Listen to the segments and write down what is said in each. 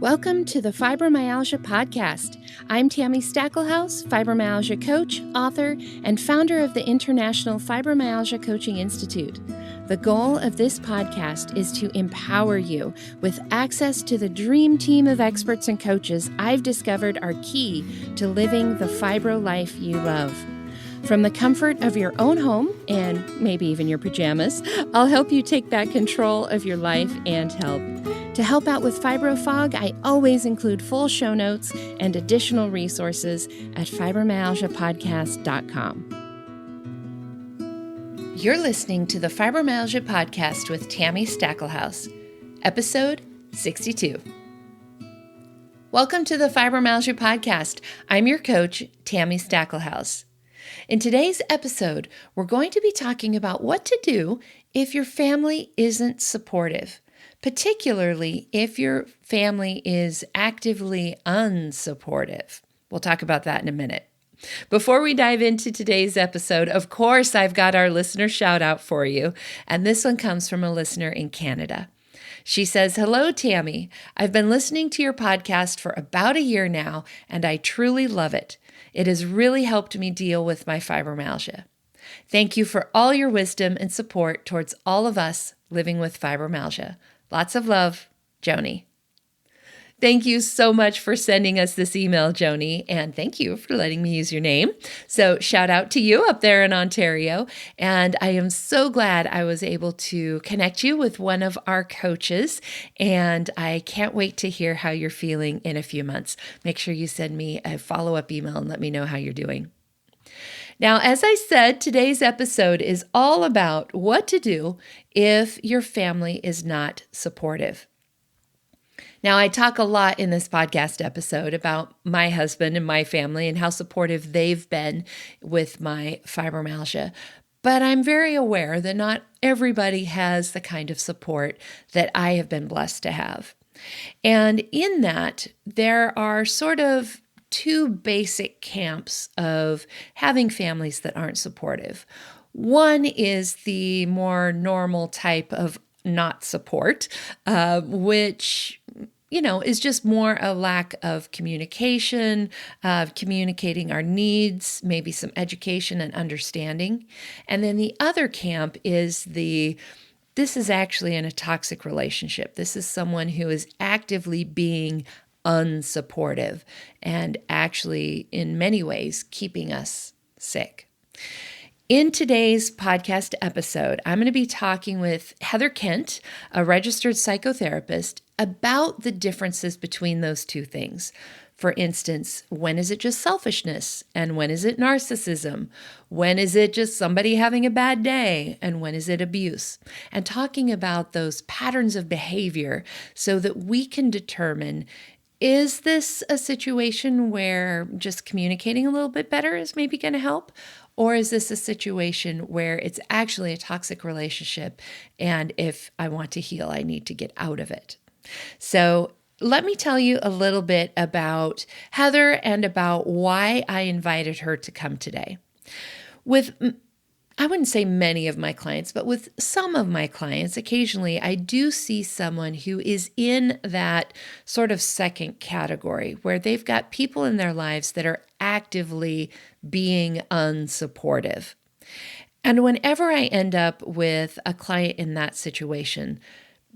Welcome to the Fibromyalgia Podcast. I'm Tami, fibromyalgia coach, author, and founder of the International Fibromyalgia Coaching Institute. The goal of this podcast is to empower you with access to the dream team of experts and coaches I've discovered are key to living the fibro life you love. From the comfort of your own home, and maybe even your pajamas, I'll help you take back control of your life and health. To help out with FibroFog, I always include full show notes and additional resources at fibromyalgiapodcast.com. You're listening to the Fibromyalgia Podcast with Tami, episode 62. Welcome to the Fibromyalgia Podcast. I'm your coach, Tami. In today's episode, we're going to be talking about what to do if your family isn't supportive, particularly if your family is actively unsupportive. We'll talk about that in a minute. Before we dive into today's episode, of course, I've got our listener shout out for you, and this one comes from a listener in Canada. She says, "Hello, Tami. I've been listening to your podcast for about a year now, and I truly love it. It has really helped me deal with my fibromyalgia. Thank you for all your wisdom and support towards all of us living with fibromyalgia. Lots of love, Joni." Thank you so much for sending us this email, Joni, and thank you for letting me use your name. So shout out to you up there in Ontario, and I am so glad I was able to connect you with one of our coaches, and I can't wait to hear how you're feeling in a few months. Make sure you send me a follow-up email and let me know how you're doing. Now, as I said, today's episode is all about what to do if your family is not supportive. Now, I talk a lot in this podcast episode about my husband and my family and how supportive they've been with my fibromyalgia, but I'm very aware that not everybody has the kind of support that I have been blessed to have. And in that, there are sort of two basic camps of having families that aren't supportive. One is the more normal type of not support, which is just more a lack of communication, of communicating our needs, maybe some education and understanding. And then the other camp is this is actually in a toxic relationship. This is someone who is actively being unsupportive and actually, in many ways, keeping us sick. In today's podcast episode, I'm going to be talking with Heather Kent, a registered psychotherapist, about the differences between those two things. For instance, when is it just selfishness? And when is it narcissism? When is it just somebody having a bad day? And when is it abuse? And talking about those patterns of behavior so that we can determine, is this a situation where just communicating a little bit better is maybe going to help? Or is this a situation where it's actually a toxic relationship, and if I want to heal, I need to get out of it? So let me tell you a little bit about Heather and about why I invited her to come today. I wouldn't say many of my clients, but with some of my clients, occasionally I do see someone who is in that sort of second category where they've got people in their lives that are actively being unsupportive. And whenever I end up with a client in that situation,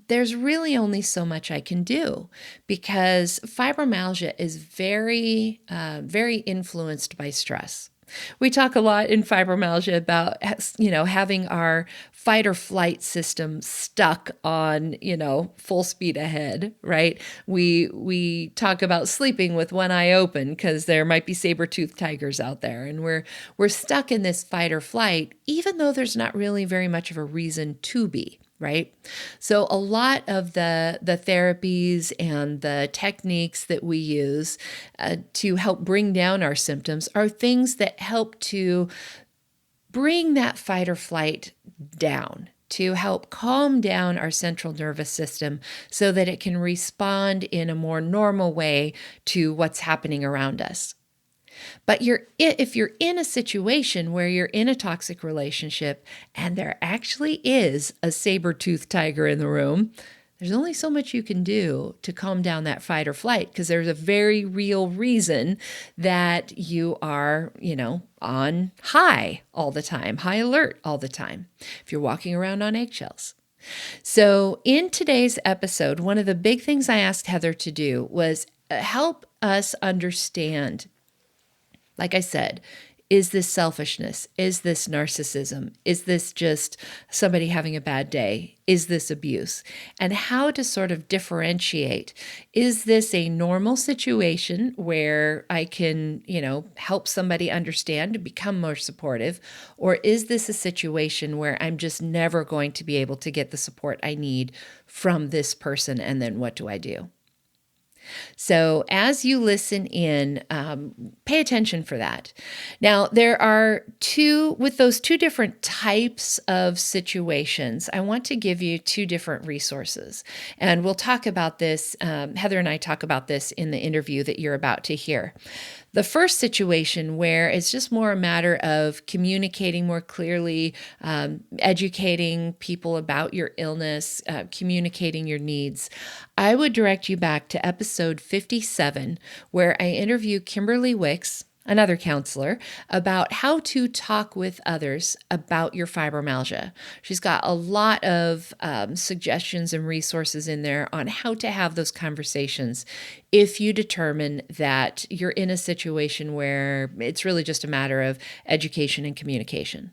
there's really only so much I can do because fibromyalgia is very, very influenced by stress. We talk a lot in fibromyalgia about, having our fight or flight system stuck on, full speed ahead, right? We talk about sleeping with one eye open because there might be saber-toothed tigers out there, and we're stuck in this fight or flight, even though there's not really very much of a reason to be. Right? So a lot of the therapies and the techniques that we use to help bring down our symptoms are things that help to bring that fight or flight down, to help calm down our central nervous system so that it can respond in a more normal way to what's happening around us. But if you're in a situation where you're in a toxic relationship and there actually is a saber-toothed tiger in the room, there's only so much you can do to calm down that fight or flight because there's a very real reason that you are, on high all the time, high alert all the time, if you're walking around on eggshells. So, in today's episode, one of the big things I asked Heather to do was help us understand, like I said, is this selfishness? Is this narcissism? Is this just somebody having a bad day? Is this abuse? And how to sort of differentiate. Is this a normal situation where I can, help somebody understand and become more supportive? Or is this a situation where I'm just never going to be able to get the support I need from this person? And then what do I do? So, as you listen in, pay attention for that. Now, there are with those two different types of situations, I want to give you two different resources. And we'll talk about this, Heather and I talk about this in the interview that you're about to hear. The first situation where it's just more a matter of communicating more clearly, educating people about your illness, communicating your needs, I would direct you back to episode 57, where I interview Kimberly Wicks, another counselor, about how to talk with others about your fibromyalgia. She's got a lot of suggestions and resources in there on how to have those conversations if you determine that you're in a situation where it's really just a matter of education and communication.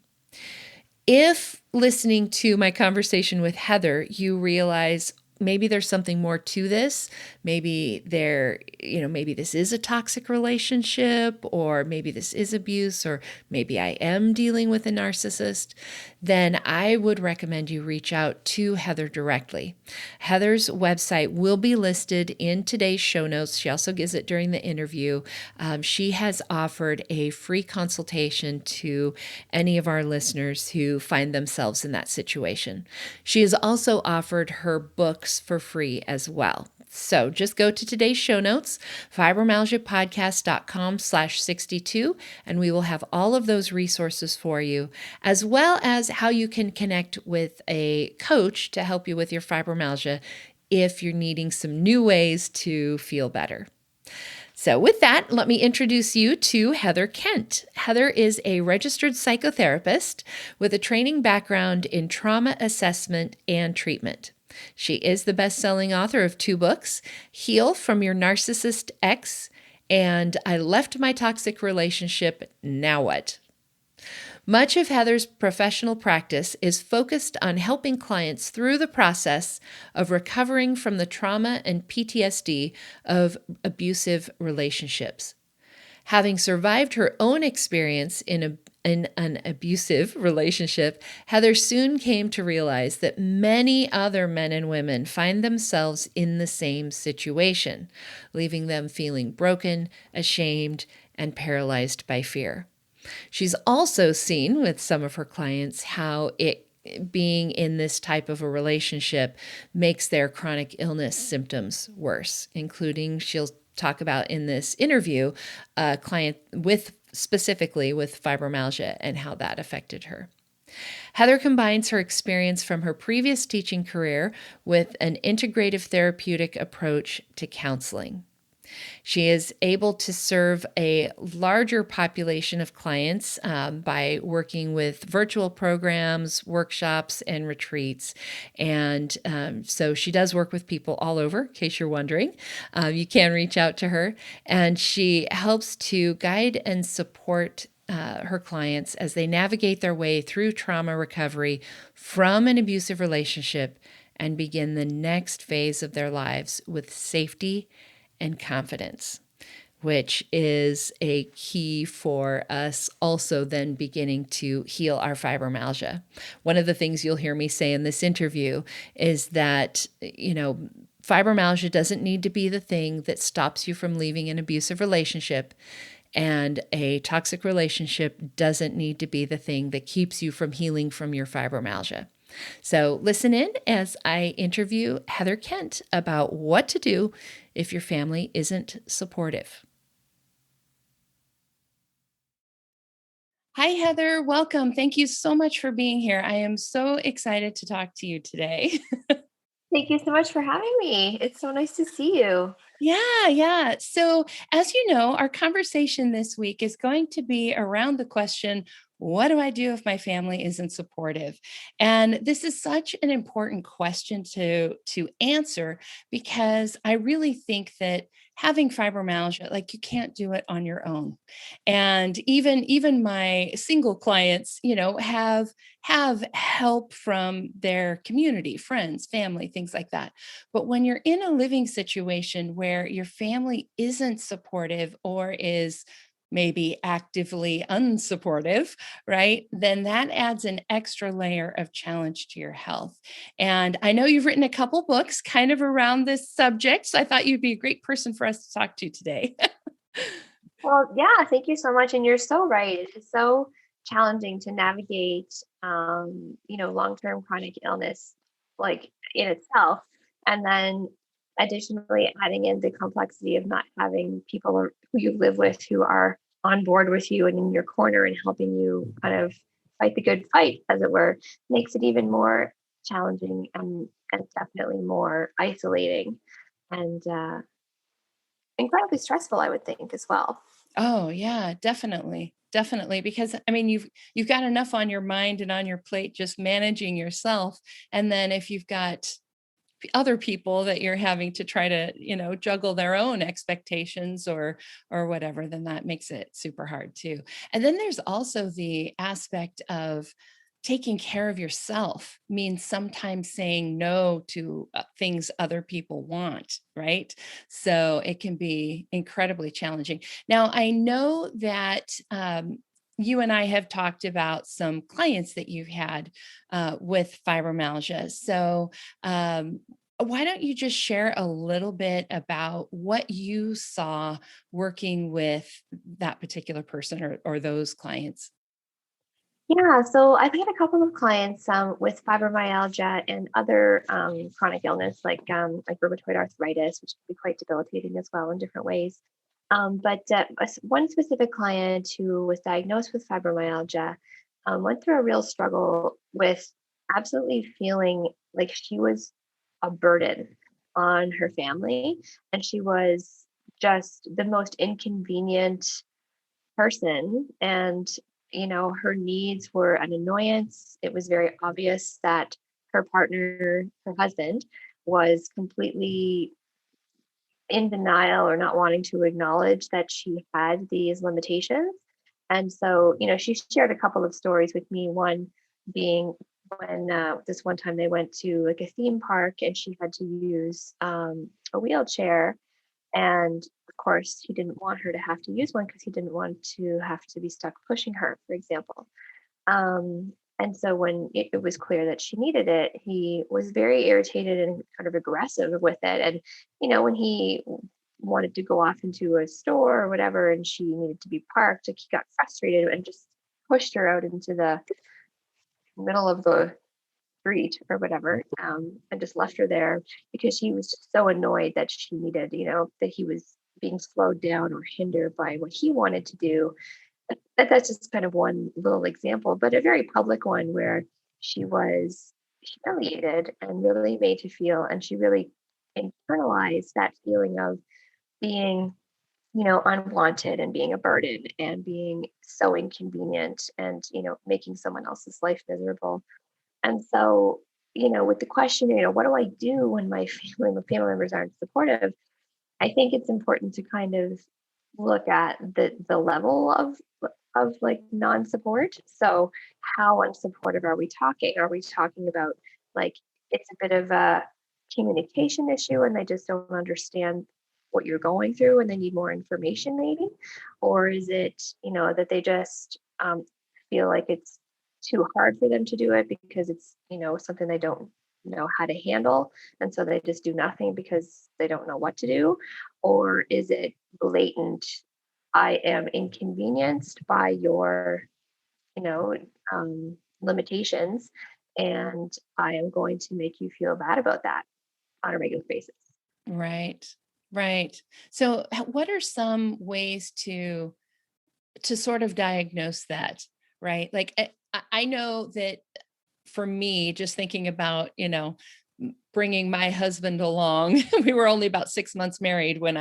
If listening to my conversation with Heather, you realize, maybe there's something more to this. Maybe maybe this is a toxic relationship, or maybe this is abuse, or maybe I am dealing with a narcissist. Then I would recommend you reach out to Heather directly. Heather's website will be listed in today's show notes. She also gives it during the interview. She has offered a free consultation to any of our listeners who find themselves in that situation. She has also offered her books for free as well. So just go to today's show notes, fibromyalgiapodcast.com/62, and we will have all of those resources for you, as well as how you can connect with a coach to help you with your fibromyalgia if you're needing some new ways to feel better. So with that, let me introduce you to Heather Kent. Heather is a registered psychotherapist with a training background in trauma assessment and treatment. She is the best-selling author of 2 books, Heal from Your Narcissist Ex and I Left My Toxic Relationship, Now What? Much of Heather's professional practice is focused on helping clients through the process of recovering from the trauma and PTSD of abusive relationships. Having survived her own experience in an abusive relationship, Heather soon came to realize that many other men and women find themselves in the same situation, leaving them feeling broken, ashamed, and paralyzed by fear. She's also seen with some of her clients how being in this type of a relationship makes their chronic illness symptoms worse, she'll talk about in this interview a client specifically with fibromyalgia and how that affected her. Heather combines her experience from her previous teaching career with an integrative therapeutic approach to counseling. She is able to serve a larger population of clients by working with virtual programs, workshops, and retreats. And so she does work with people all over, in case you're wondering. You can reach out to her. And she helps to guide and support her clients as they navigate their way through trauma recovery from an abusive relationship and begin the next phase of their lives with safety and confidence, which is a key for us also then beginning to heal our fibromyalgia. One of the things you'll hear me say in this interview is that, fibromyalgia doesn't need to be the thing that stops you from leaving an abusive relationship, and a toxic relationship doesn't need to be the thing that keeps you from healing from your fibromyalgia. So listen in as I interview Heather Kent about what to do if your family isn't supportive. Hi, Heather. Welcome. Thank you so much for being here. I am so excited to talk to you today. Thank you so much for having me. It's so nice to see you. Yeah, yeah. So, as you know, our conversation this week is going to be around the question, what do I do if my family isn't supportive? And this is such an important question to answer because I really think that having fibromyalgia, like you can't do it on your own. And even my single clients, have help from their community, friends, family, things like that. But when you're in a living situation where your family isn't supportive or is maybe actively unsupportive, right? Then that adds an extra layer of challenge to your health. And I know you've written a couple books kind of around this subject. So I thought you'd be a great person for us to talk to today. Well, yeah, thank you so much. And you're so right. It's so challenging to navigate, long-term chronic illness, like in itself. And then additionally, adding in the complexity of not having people who you live with who are on board with you and in your corner and helping you kind of fight the good fight, as it were, makes it even more challenging and definitely more isolating. And incredibly stressful, I would think, as well. Oh, yeah, definitely. Definitely because I mean you've got enough on your mind and on your plate just managing yourself, and then if you've got other people that you're having to try to, juggle their own expectations or whatever, then that makes it super hard too. And then there's also the aspect of taking care of yourself means sometimes saying no to things other people want, right? So it can be incredibly challenging. Now, I know that you and I have talked about some clients that you've had with fibromyalgia. So, why don't you just share a little bit about what you saw working with that particular person or those clients? Yeah, so I've had a couple of clients with fibromyalgia and other chronic illness like rheumatoid arthritis, which can be quite debilitating as well in different ways. But one specific client who was diagnosed with fibromyalgia went through a real struggle with absolutely feeling like she was a burden on her family, and she was just the most inconvenient person. And her needs were an annoyance. It was very obvious that her partner, her husband, was completely in denial or not wanting to acknowledge that she had these limitations. And so, she shared a couple of stories with me, one being when this one time they went to like a theme park and she had to use a wheelchair, and of course, he didn't want her to have to use one because he didn't want to have to be stuck pushing her, for example. And so when it was clear that she needed it, he was very irritated and kind of aggressive with it. And, when he wanted to go off into a store or whatever and she needed to be parked, like he got frustrated and just pushed her out into the middle of the street or whatever, and just left her there because she was just so annoyed that she needed, that he was being slowed down or hindered by what he wanted to do. That's just kind of one little example, but a very public one where she was humiliated and really made to feel, and she really internalized that feeling of being, unwanted and being a burden and being so inconvenient and, making someone else's life miserable. And so, with the question, what do I do when my family members aren't supportive? I think it's important to kind of look at the level of like non-support. So how unsupportive are we talking? Are we talking about like it's a bit of a communication issue and they just don't understand what you're going through and they need more information maybe? Or is it, that they just feel like it's too hard for them to do it because it's, something they don't know how to handle, and so they just do nothing because they don't know what to do? Or is it blatant, I am inconvenienced by your, you know, limitations, and I am going to make you feel bad about that on a regular basis. Right. Right. So what are some ways to sort of diagnose that, right? Like I know that for me, just thinking about, bringing my husband along. We were only about 6 months married when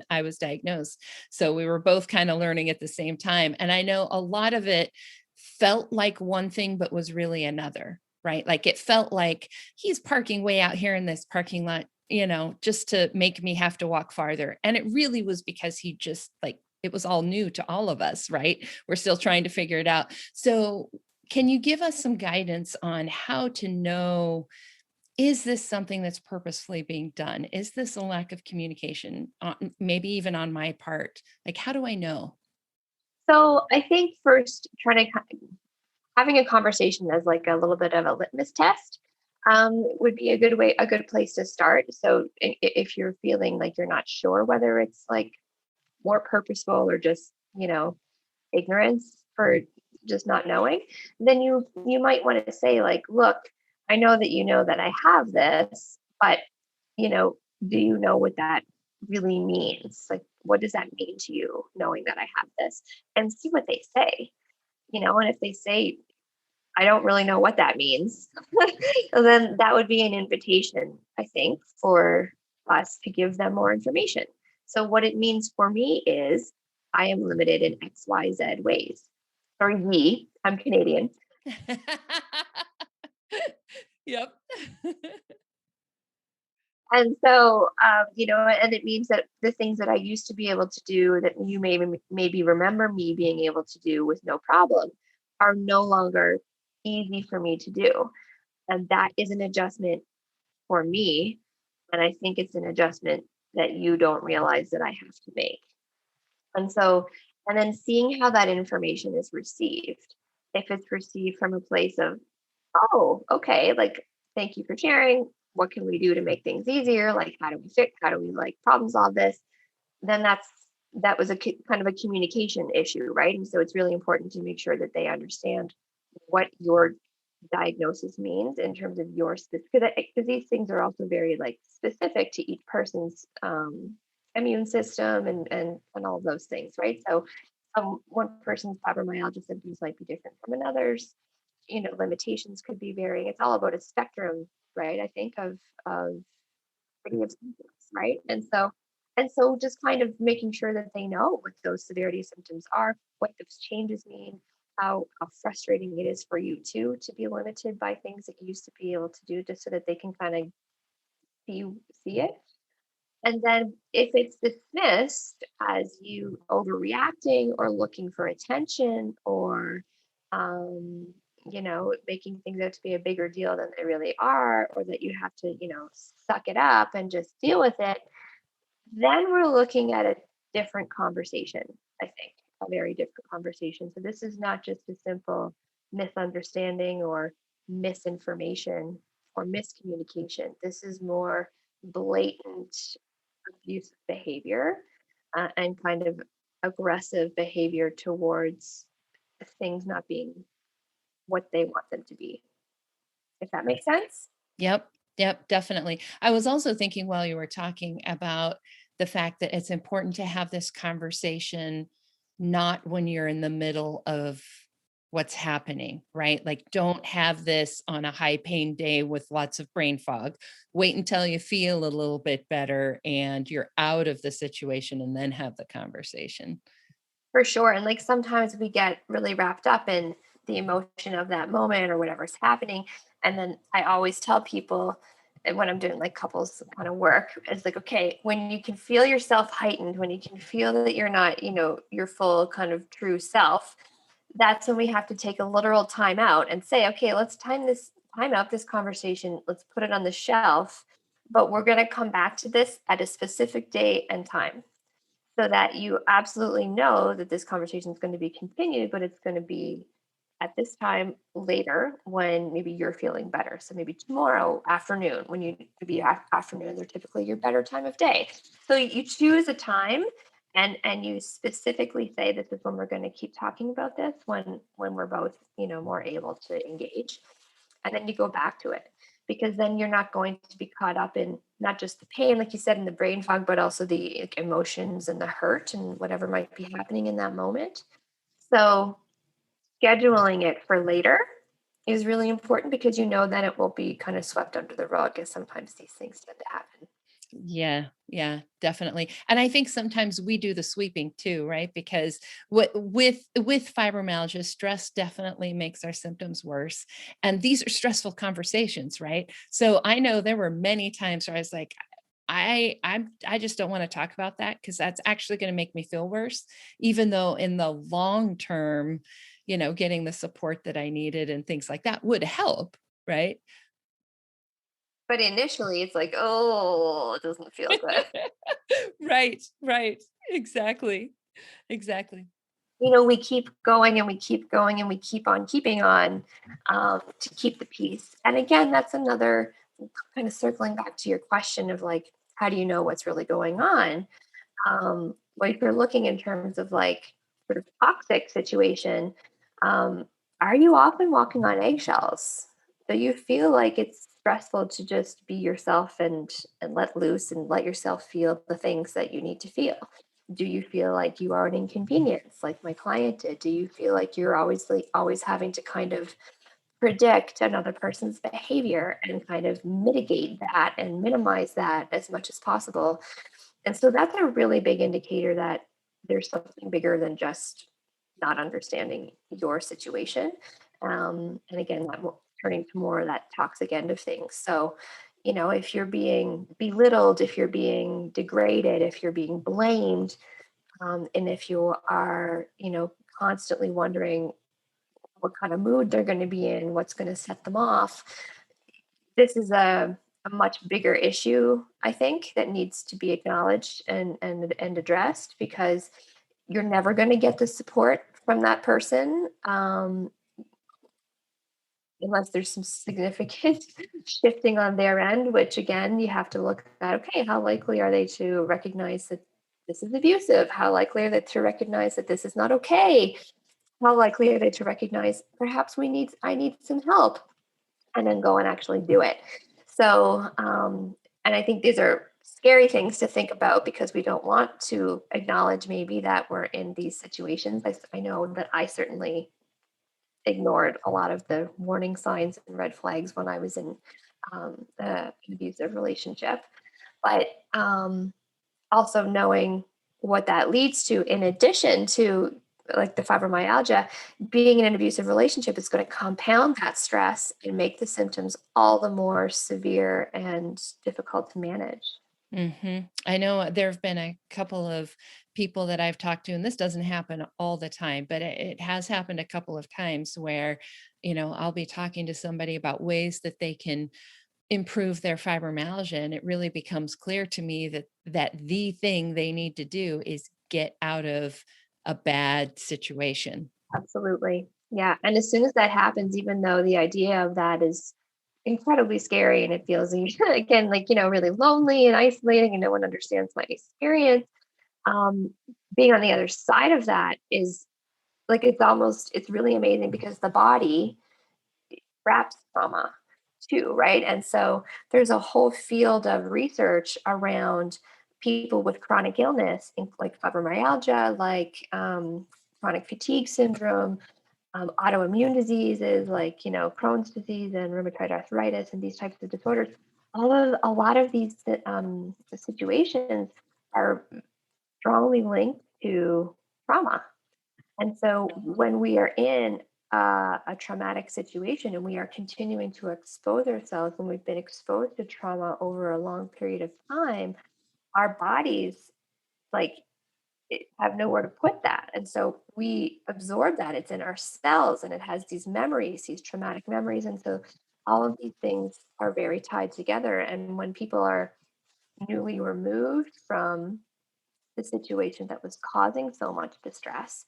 I was diagnosed. So we were both kind of learning at the same time. And I know a lot of it felt like one thing, but was really another, right? Like it felt like he's parking way out here in this parking lot, just to make me have to walk farther. And it really was because he just like, it was all new to all of us, right? We're still trying to figure it out. So can you give us some guidance on how to know, is this something that's purposefully being done? Is this a lack of communication, maybe even on my part? Like, how do I know? So I think first having a conversation as like a little bit of a litmus test would be a good place to start. So if you're feeling like you're not sure whether it's like more purposeful or just, ignorance for just not knowing, then you might want to say like, look, I know that you know that I have this, but you know, do you know what that really means? Like, what does that mean to you knowing that I have this? And see what they say, and if they say, I don't really know what that means, then that would be an invitation, I think, for us to give them more information. So, what it means for me is I am limited in XYZ ways. Or ye, I'm Canadian. Yep. And so, and it means that the things that I used to be able to do that you maybe remember me being able to do with no problem are no longer easy for me to do. And that is an adjustment for me. And I think it's an adjustment that you don't realize that I have to make. And so, and then seeing how that information is received. If it's received from a place of, oh, okay, like, thank you for sharing. What can we do to make things easier? Like, how do we like problem solve this? Then that was kind of a communication issue, right? And so it's really important to make sure that they understand what your diagnosis means in terms of your specific, because these things are also very like specific to each person's immune system and all of those things, right? So one person's fibromyalgia symptoms might be different from another's. Limitations could be varying. It's all about a spectrum, right? I think of symptoms, right? And so just kind of making sure that they know what those severity symptoms are, what those changes mean, how frustrating it is for you too to be limited by things that you used to be able to do, just so that they can kind of see it. And then if it's dismissed as you overreacting or looking for attention or, making things out to be a bigger deal than they really are, or that you have to, suck it up and just deal with it, then we're looking at a different conversation, I think, a very different conversation. So this is not just a simple misunderstanding or misinformation or miscommunication. This is more blatant abusive behavior and kind of aggressive behavior towards things not being what they want them to be, if that makes sense. Yep. Yep. Definitely. I was also thinking while you were talking about the fact that it's important to have this conversation not when you're in the middle of what's happening, right? Like, don't have this on a high pain day with lots of brain fog. Wait until you feel a little bit better and you're out of the situation and then have the conversation. For sure. And like sometimes we get really wrapped up in the emotion of that moment or whatever's happening. And then I always tell people, and when I'm doing like couples kind of work, it's like, okay, when you can feel yourself heightened, when you can feel that you're not, your full kind of true self, that's when we have to take a literal time out and say, okay, let's time out this conversation. Let's put it on the shelf, but we're going to come back to this at a specific date and time, so that you absolutely know that this conversation is going to be continued, but it's going to be at this time later when maybe you're feeling better. So maybe tomorrow afternoon, when maybe afternoons are typically your better time of day. So you choose a time and you specifically say, this is when we're going to keep talking about this, when we're both, more able to engage. And then you go back to it, because then you're not going to be caught up in not just the pain, like you said, in the brain fog, but also the emotions and the hurt and whatever might be happening in that moment. So scheduling it for later is really important because you know that it will be kind of swept under the rug, as sometimes these things tend to happen. Yeah, yeah, definitely. And I think sometimes we do the sweeping too, right? Because with fibromyalgia, stress definitely makes our symptoms worse. And these are stressful conversations, right? So I know there were many times where I was like, I just don't want to talk about that because that's actually going to make me feel worse, even though in the long term, getting the support that I needed and things like that would help, right? But initially, it's like, oh, it doesn't feel good. Right, right. Exactly. Exactly. We keep going and we keep going and we keep on keeping on, to keep the peace. And again, that's another kind of circling back to your question of like, how do you know what's really going on? Like you're looking in terms of like sort of toxic situation, um, are you often walking on eggshells? Do you feel like it's stressful to just be yourself and let loose and let yourself feel the things that you need to feel? Do you feel like you are an inconvenience, like my client did? Do you feel like you're always having to kind of predict another person's behavior and kind of mitigate that and minimize that as much as possible? And so that's a really big indicator that there's something bigger than just not understanding your situation. And again, turning to more of that toxic end of things. So, if you're being belittled, if you're being degraded, if you're being blamed, and if you are, constantly wondering what kind of mood they're going to be in, what's going to set them off, this is a much bigger issue, I think, that needs to be acknowledged and addressed, because you're never going to get the support from that person, unless there's some significant shifting on their end, which again, you have to look at, okay, how likely are they to recognize that this is abusive? How likely are they to recognize that this is not okay? How likely are they to recognize perhaps I need some help, and then go and actually do it? So, and I think these are scary things to think about because we don't want to acknowledge maybe that we're in these situations. I know that I certainly ignored a lot of the warning signs and red flags when I was in, an abusive relationship. But also knowing what that leads to, in addition to like the fibromyalgia, being in an abusive relationship is going to compound that stress and make the symptoms all the more severe and difficult to manage. I know there have been a couple of people that I've talked to, and this doesn't happen all the time, but it has happened a couple of times where, I'll be talking to somebody about ways that they can improve their fibromyalgia, and it really becomes clear to me that the thing they need to do is get out of a bad situation. Absolutely. Yeah. And as soon as that happens, even though the idea of that is incredibly scary and it feels again like, really lonely and isolating and no one understands my experience, um, being on the other side of that is like, it's really amazing because the body wraps trauma too, right? And so there's a whole field of research around people with chronic illness, like fibromyalgia, like chronic fatigue syndrome, autoimmune diseases like, Crohn's disease and rheumatoid arthritis and these types of disorders. A lot of these situations are strongly linked to trauma. And so when we are in a traumatic situation and we are continuing to expose ourselves, when we've been exposed to trauma over a long period of time, our bodies like have nowhere to put that. And so we absorb that. It's in our cells and it has these memories, these traumatic memories. And so all of these things are very tied together. And when people are newly removed from the situation that was causing so much distress,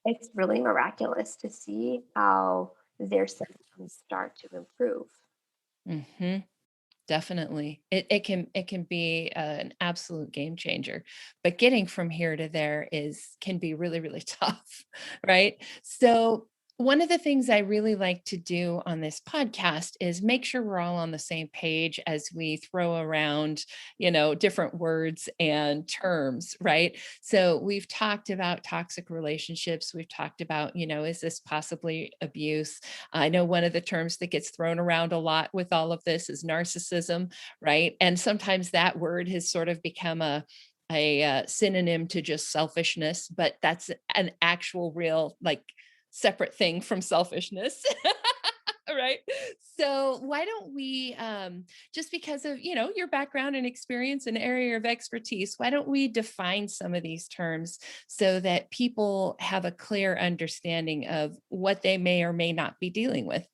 it's really miraculous to see how their symptoms start to improve. Mhm. Definitely. It can be an absolute game changer. But getting from here to there is can be really, really tough, right? So One of the things I really like to do on this podcast is make sure we're all on the same page as we throw around, different words and terms, right? So we've talked about toxic relationships. We've talked about, is this possibly abuse? I know one of the terms that gets thrown around a lot with all of this is narcissism, right? And sometimes that word has sort of become a synonym to just selfishness, but that's an actual real like separate thing from selfishness. Right. So why don't we just because of your background and experience and area of expertise, why don't we define some of these terms so that people have a clear understanding of what they may or may not be dealing with?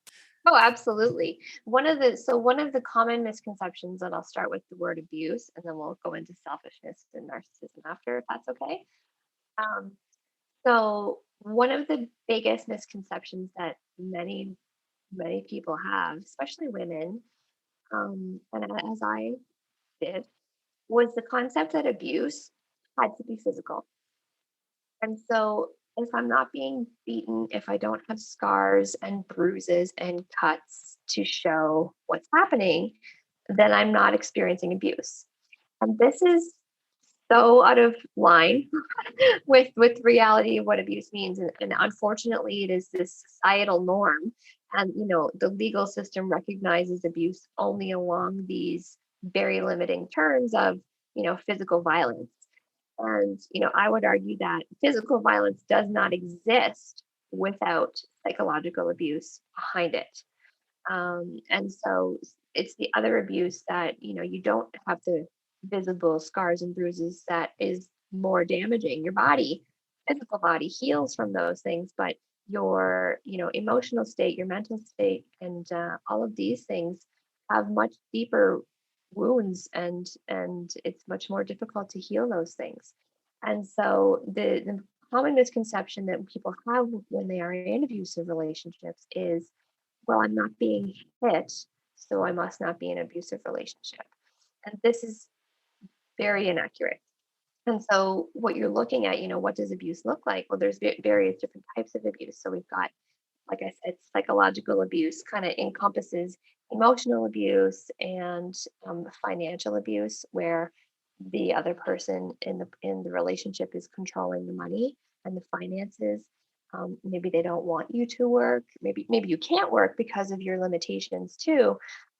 Oh, absolutely. One of the common misconceptions, and I'll start with the word abuse, and then we'll go into selfishness and narcissism after, if that's okay. Um, so one of the biggest misconceptions that many people have, especially women, and as I did, was the concept that abuse had to be physical. And so if I'm not being beaten, if I don't have scars and bruises and cuts to show what's happening, then I'm not experiencing abuse. And this is so out of line with reality of what abuse means. And unfortunately, it is this societal norm. And the legal system recognizes abuse only along these very limiting terms of physical violence. And, I would argue that physical violence does not exist without psychological abuse behind it. And so it's the other abuse that, you don't have the visible scars and bruises that is more damaging. Your body, physical body heals from those things, but your, emotional state, your mental state, and all of these things have much deeper wounds, and it's much more difficult to heal those things. And so the common misconception that people have when they are in abusive relationships is, well, I'm not being hit, so I must not be in an abusive relationship. And this is very inaccurate. And so, what you're looking at, what does abuse look like? Well, there's various different types of abuse. So, we've got, like I said, psychological abuse kind of encompasses emotional abuse and financial abuse, where the other person in the relationship is controlling the money and the finances. Maybe they don't want you to work. Maybe you can't work because of your limitations too,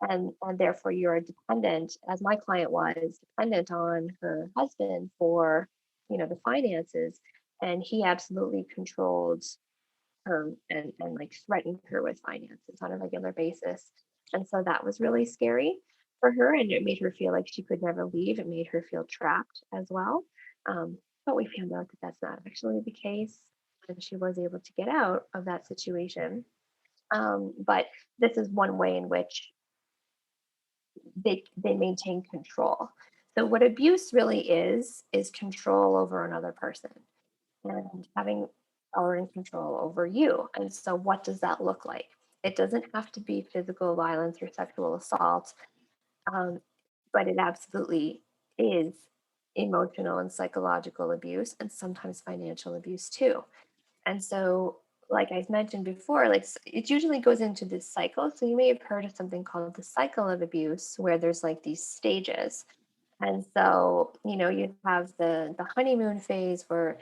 and therefore you're dependent, as my client was dependent on her husband for the finances, and he absolutely controlled her and like threatened her with finances on a regular basis. And so that was really scary for her, and it made her feel like she could never leave. It made her feel trapped as well. But we found out that that's not actually the case, and she was able to get out of that situation. But this is one way in which they maintain control. So what abuse really is control over another person and having power and control over you. And so, what does that look like? It doesn't have to be physical violence or sexual assault, um, but it absolutely is emotional and psychological abuse, and sometimes financial abuse too. And so, like I mentioned before, like it usually goes into this cycle. So you may have heard of something called the cycle of abuse, where there's like these stages. And so, you have the honeymoon phase where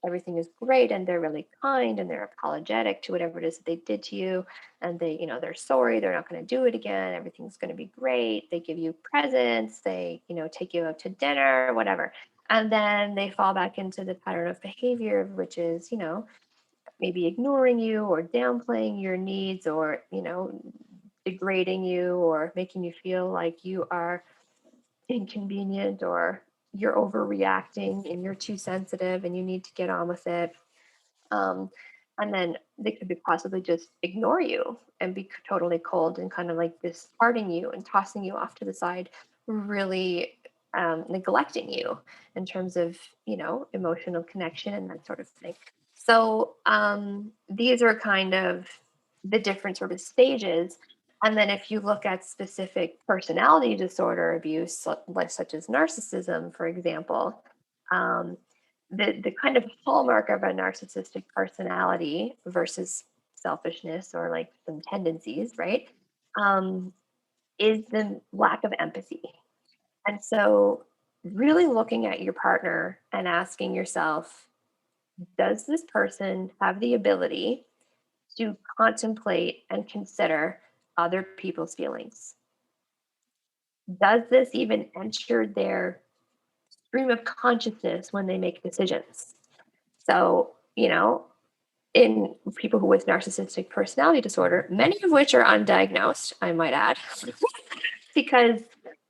everything is great and they're really kind and they're apologetic to whatever it is that they did to you, and they're sorry, they're not going to do it again, everything's going to be great, they give you presents, they take you out to dinner, whatever. And then they fall back into the pattern of behavior, which is maybe ignoring you or downplaying your needs, or degrading you or making you feel like you are inconvenient, or you're overreacting and you're too sensitive and you need to get on with it. um, and then they could be possibly just ignore you and be totally cold and kind of like discarding you and tossing you off to the side, really neglecting you in terms of emotional connection and that sort of thing. So these are kind of the different sort of stages. And then if you look at specific personality disorder abuse, like such as narcissism, for example, um, the kind of hallmark of a narcissistic personality versus selfishness or like some tendencies, right? Um, is the lack of empathy. And so, really looking at your partner and asking yourself, does this person have the ability to contemplate and consider other people's feelings? Does this even enter their stream of consciousness when they make decisions? So, in people who with narcissistic personality disorder, many of which are undiagnosed, I might add, because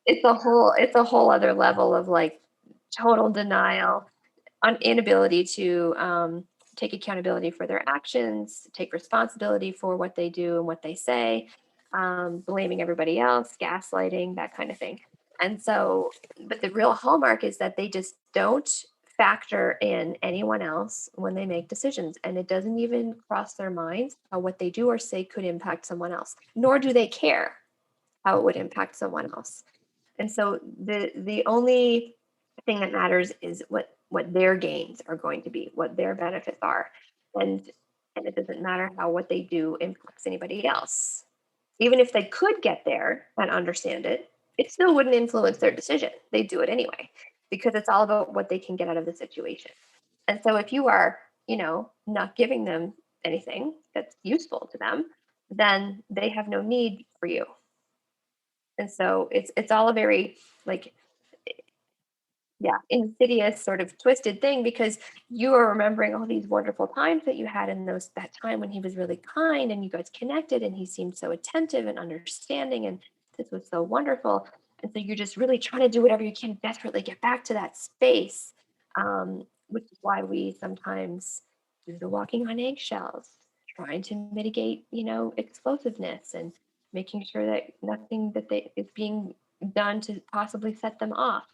it's a whole other level of like total denial, inability to take accountability for their actions, take responsibility for what they do and what they say, blaming everybody else, gaslighting, that kind of thing. And so, but the real hallmark is that they just don't factor in anyone else when they make decisions. And it doesn't even cross their minds how what they do or say could impact someone else, nor do they care how it would impact someone else. And so the only thing that matters is what their gains are going to be, what their benefits are. And and it doesn't matter how what they do impacts anybody else. Even if they could get there and understand it, it still wouldn't influence their decision. They do it anyway because it's all about what they can get out of the situation. And so if you are, not giving them anything that's useful to them, then they have no need for you. And so it's all a very like yeah, insidious sort of twisted thing because you are remembering all these wonderful times that you had in that time when he was really kind and you guys connected and he seemed so attentive and understanding and this was so wonderful. And so you're just really trying to do whatever you can desperately get back to that space, which is why we sometimes do the walking on eggshells, trying to mitigate, explosiveness and making sure that nothing that they is being done to possibly set them off.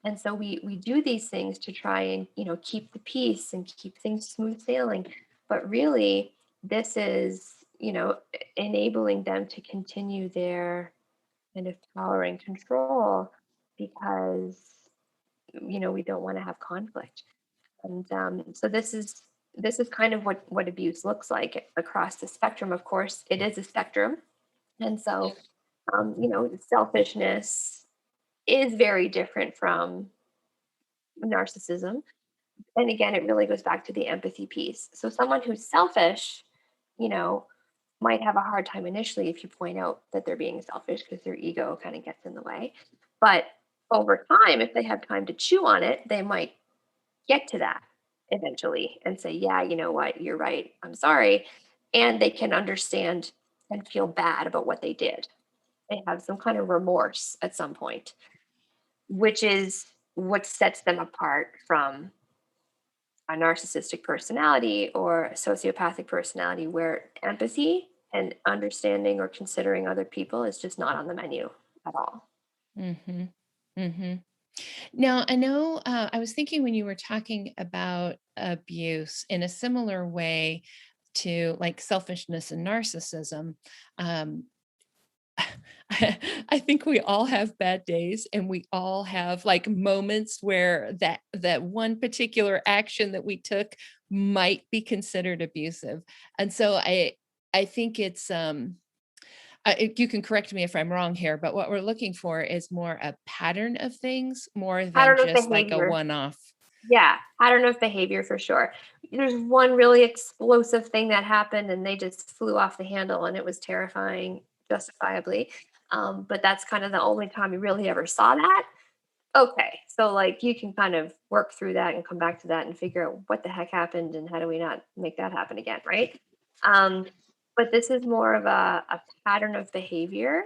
And so we do these things to try and keep the peace and keep things smooth sailing. But really, this is enabling them to continue their kind of power and control because we don't want to have conflict. And so this is kind of what abuse looks like across the spectrum. Of course, it is a spectrum, and so selfishness is very different from narcissism. And again, it really goes back to the empathy piece. So someone who's selfish, you know, might have a hard time initially if you point out that they're being selfish because their ego kind of gets in the way. But over time, if they have time to chew on it, they might get to that eventually and say, yeah, you know what, you're right. I'm sorry. And they can understand and feel bad about what they did. They have some kind of remorse at some point, which is what sets them apart from a narcissistic personality or a sociopathic personality where empathy and understanding or considering other people is just not on the menu at all. Mm-hmm. Mm-hmm. Now, I know I was thinking when you were talking about abuse in a similar way to like selfishness and narcissism. Um, I think we all have bad days and we all have like moments where that one particular action that we took might be considered abusive. And so I think it's you can correct me if I'm wrong here, but what we're looking for is more a pattern of things more than Pattern of just like a behavior. one-off. Yeah, pattern of behavior for sure. There's one really explosive thing that happened and they just flew off the handle and it was terrifying, justifiably. But that's kind of the only time you really ever saw that. Okay, so like you can kind of work through that and come back to that and figure out what the heck happened and how do we not make that happen again, right? Um, but this is more of a pattern of behavior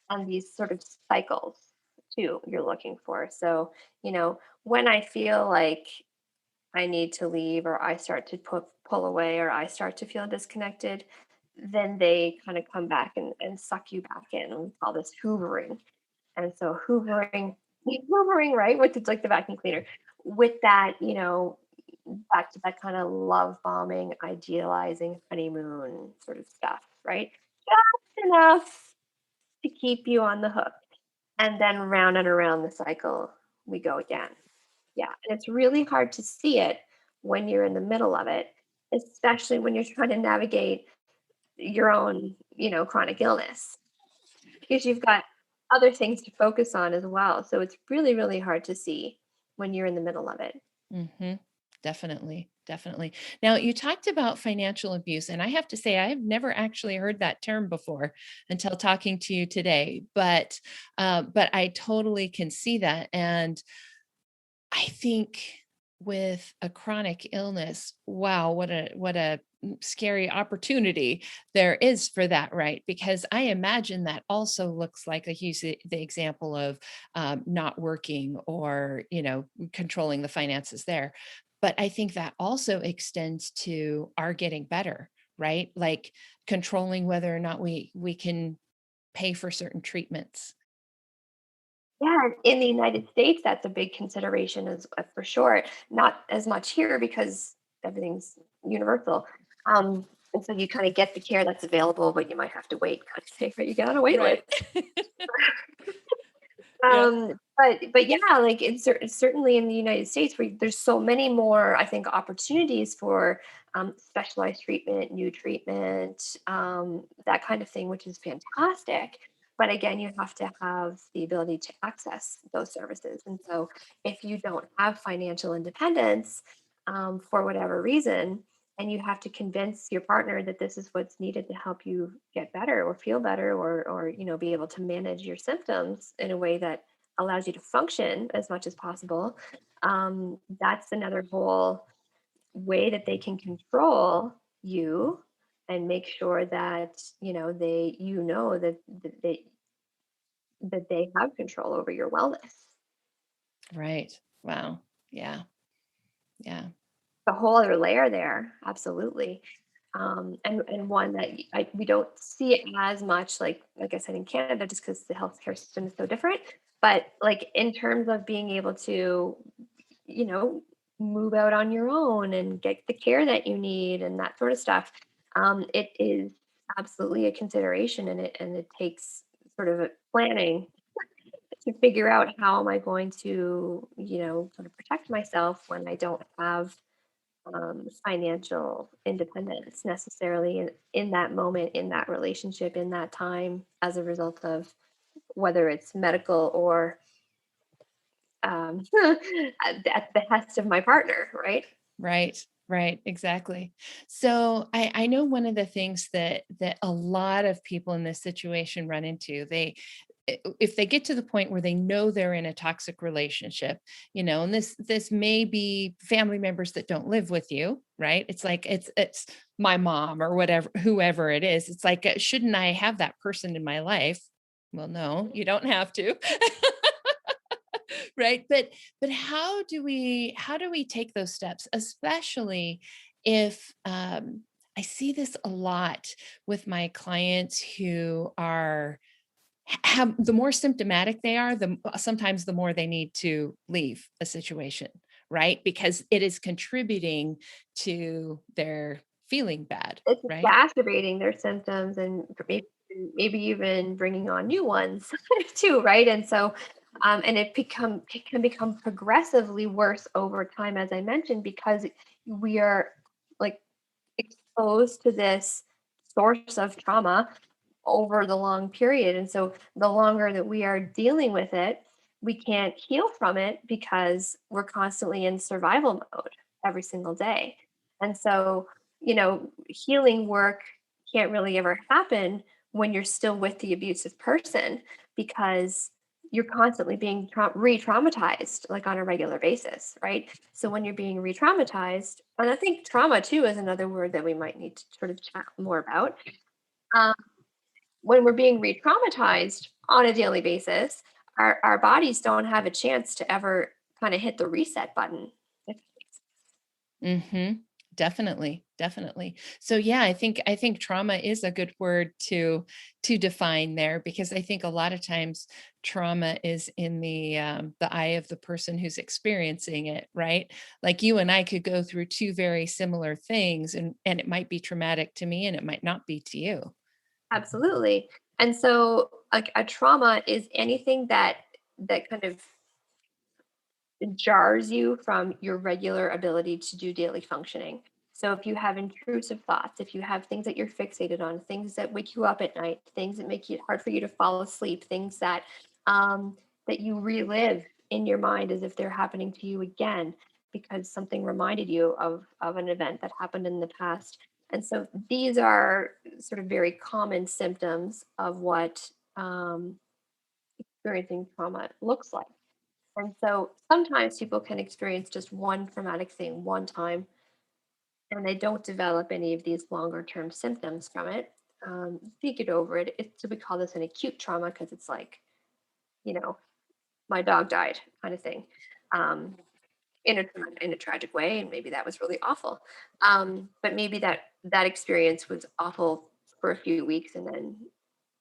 and these sort of cycles too you're looking for. So, when I feel like I need to leave or I start to pull away or I start to feel disconnected, then they kind of come back and suck you back in. We call this hoovering. And so hoovering, right, which is like the vacuum cleaner, with that, back to that kind of love bombing, idealizing honeymoon sort of stuff, right? Just enough to keep you on the hook. And then round and around the cycle we go again. Yeah. And it's really hard to see it when you're in the middle of it, especially when you're trying to navigate your own, chronic illness, because you've got other things to focus on as well. So it's really, really hard to see when you're in the middle of it. Mhm. Definitely, definitely. Now, you talked about financial abuse, and I have to say I've never actually heard that term before until talking to you today, but I totally can see that, and I think with a chronic illness, wow, what a scary opportunity there is for that, right? Because I imagine that also looks like a use the example of not working or controlling the finances there. But I think that also extends to our getting better, right? Like controlling whether or not we can pay for certain treatments. Yeah, and in the United States, that's a big consideration as for sure. Not as much here because everything's universal. And so you kind of get the care that's available, but you might have to wait, kind of thing, right? You get on a wait list. Right. Yeah. But yeah, like certainly in the United States, where there's so many more, I think, opportunities for specialized treatment, new treatment, that kind of thing, which is fantastic. But again, you have to have the ability to access those services. And so, if you don't have financial independence for whatever reason, and you have to convince your partner that this is what's needed to help you get better or feel better, or be able to manage your symptoms in a way that allows you to function as much as possible, that's another whole way that they can control you and make sure that that they have control over your wellness. Right. Wow. Yeah. Yeah. The whole other layer there, absolutely. And one that we don't see it as much, like I said, in Canada, just because the healthcare system is so different. But like in terms of being able to, you know, move out on your own and get the care that you need and that sort of stuff, it is absolutely a consideration, and it takes sort of a planning to figure out how am I going to, sort of protect myself when I don't have financial independence necessarily in that moment, in that relationship, in that time, as a result of whether it's medical or at the behest of my partner, right? Right, right, exactly. So I know one of the things that a lot of people in this situation run into, if they get to the point where they know they're in a toxic relationship, and this may be family members that don't live with you, right? It's like it's my mom or whatever, whoever it is. It's like, shouldn't I have that person in my life? Well, no, you don't have to. Right, but how do we take those steps, especially if I see this a lot with my clients who are have the more symptomatic they are, sometimes the more they need to leave a situation, right? Because it is contributing to their feeling bad, It's right? exacerbating their symptoms, and maybe even bringing on new ones too, right? And so, and it can become progressively worse over time, as I mentioned, because we are like exposed to this source of trauma over the long period. And so the longer that we are dealing with it, we can't heal from it because we're constantly in survival mode every single day. And so, healing work can't really ever happen when you're still with the abusive person, because you're constantly being re-traumatized, like on a regular basis, right? So when you're being re-traumatized, and I think trauma too is another word that we might need to sort of chat more about. um, when we're being re-traumatized on a daily basis, our bodies don't have a chance to ever kind of hit the reset button. If that makes Mhm. Definitely, definitely. So yeah, I think trauma is a good word to define there, because I think a lot of times trauma is in the eye of the person who's experiencing it, right? Like you and I could go through two very similar things, and it might be traumatic to me and it might not be to you. Absolutely. And so like a trauma is anything that kind of jars you from your regular ability to do daily functioning. So if you have intrusive thoughts, if you have things that you're fixated on, things that wake you up at night, things that make it hard for you to fall asleep, things that you relive in your mind as if they're happening to you again because something reminded you of an event that happened in the past. And so these are sort of very common symptoms of what experiencing trauma looks like. And so sometimes people can experience just one traumatic thing one time and they don't develop any of these longer term symptoms from it. They get over it. So we call this an acute trauma because it's like, you know, my dog died kind of thing. Um, in a tragic way, and maybe that was really awful. But maybe that experience was awful for a few weeks, and then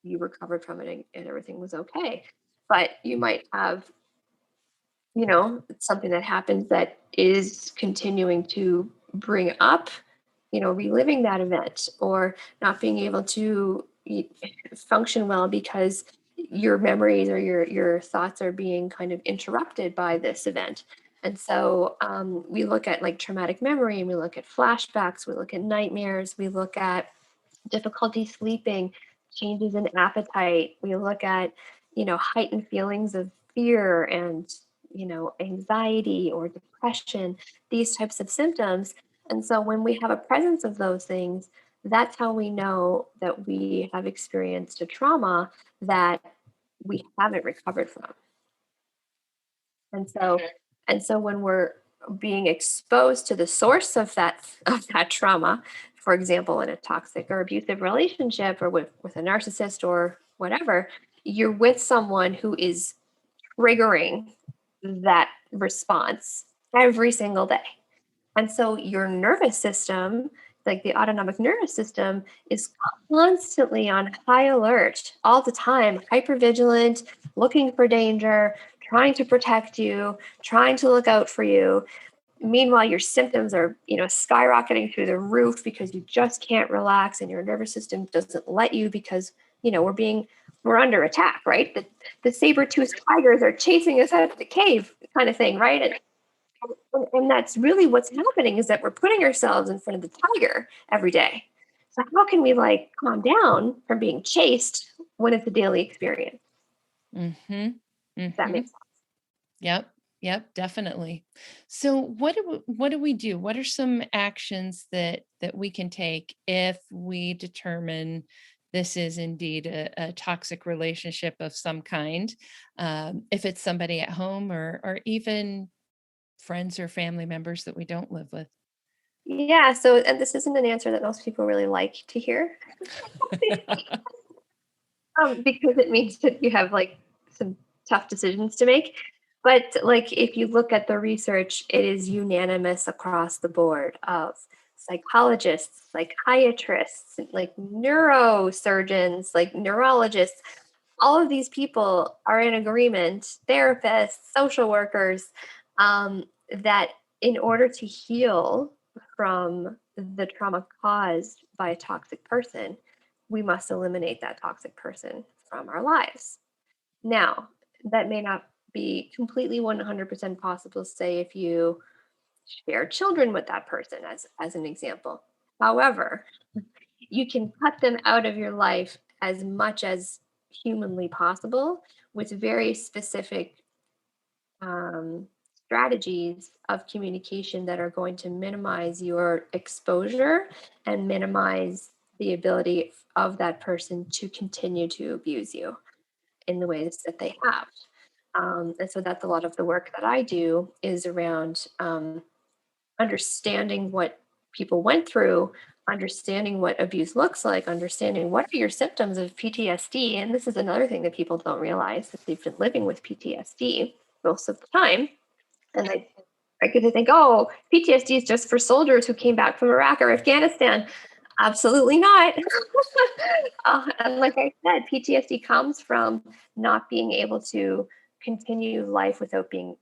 you recovered from it, and everything was okay. But you might have, something that happens that is continuing to bring up, reliving that event or not being able to function well because your memories or your thoughts are being kind of interrupted by this event. And so we look at like traumatic memory, and we look at flashbacks, we look at nightmares, we look at difficulty sleeping, changes in appetite. We look at, heightened feelings of fear and, anxiety or depression, these types of symptoms. And so when we have a presence of those things, that's how we know that we have experienced a trauma that we haven't recovered from. And so and so when we're being exposed to the source of that trauma, for example, in a toxic or abusive relationship or with a narcissist or whatever, you're with someone who is triggering that response every single day. And so your nervous system, like the autonomic nervous system, is constantly on high alert all the time, hypervigilant, looking for danger, trying to protect you, trying to look out for you. Meanwhile, your symptoms are, skyrocketing through the roof because you just can't relax and your nervous system doesn't let you because, we're under attack, right? The saber-toothed tigers are chasing us out of the cave kind of thing, right? And that's really what's happening is that we're putting ourselves in front of the tiger every day. So how can we like calm down from being chased when it's a daily experience? Mhm. If that Mhm. makes sense. Yep. Yep, definitely. So what do we do? What are some actions that we can take if we determine this is indeed a toxic relationship of some kind? If it's somebody at home or even friends or family members that we don't live with. Yeah. So, and this isn't an answer that most people really like to hear, because it means that you have like some tough decisions to make. But like if you look at the research, it is unanimous across the board of psychologists, psychiatrists, like neurosurgeons, like neurologists. All of these people are in agreement, therapists, social workers, that in order to heal from the trauma caused by a toxic person, we must eliminate that toxic person from our lives. Now, that may not be completely 100% possible, say, if you share children with that person, as an example. However, you can cut them out of your life as much as humanly possible with very specific um, strategies of communication that are going to minimize your exposure and minimize the ability of that person to continue to abuse you in the ways that they have. And so that's a lot of the work that I do is around understanding what people went through, understanding what abuse looks like, understanding what are your symptoms of PTSD. And this is another thing that people don't realize that they've been living with PTSD most of the time. And I get to think, oh, PTSD is just for soldiers who came back from Iraq or Afghanistan. Absolutely not. And like I said, PTSD comes from not being able to continue life without being,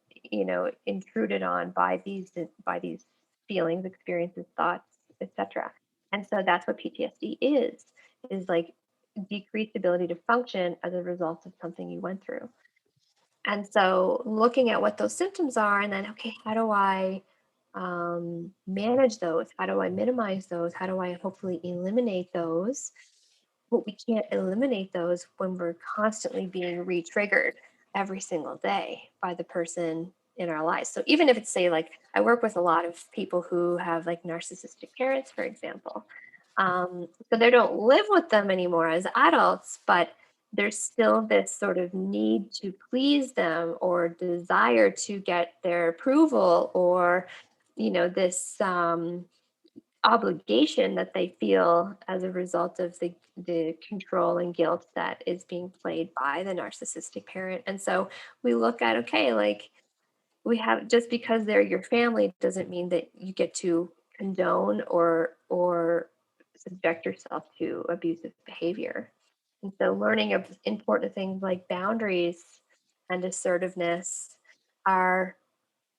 intruded on by these feelings, experiences, thoughts, etc. And so that's what PTSD is like decreased ability to function as a result of something you went through. And so looking at what those symptoms are and then, okay, how do I manage those? How do I minimize those? How do I hopefully eliminate those? But we can't eliminate those when we're constantly being re-triggered every single day by the person in our lives. So even if it's, say, like, I work with a lot of people who have like narcissistic parents, for example. So they don't live with them anymore as adults, but there's still this sort of need to please them or desire to get their approval, or this obligation that they feel as a result of the control and guilt that is being played by the narcissistic parent. And so we look at, okay, like, we have, just because they're your family doesn't mean that you get to condone or subject yourself to abusive behavior. And so learning of important things like boundaries and assertiveness are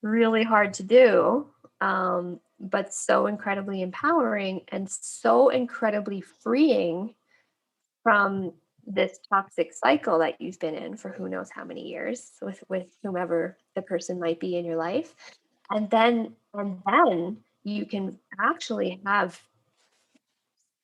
really hard to do, but so incredibly empowering and so incredibly freeing from this toxic cycle that you've been in for who knows how many years with whomever the person might be in your life. And then you can actually have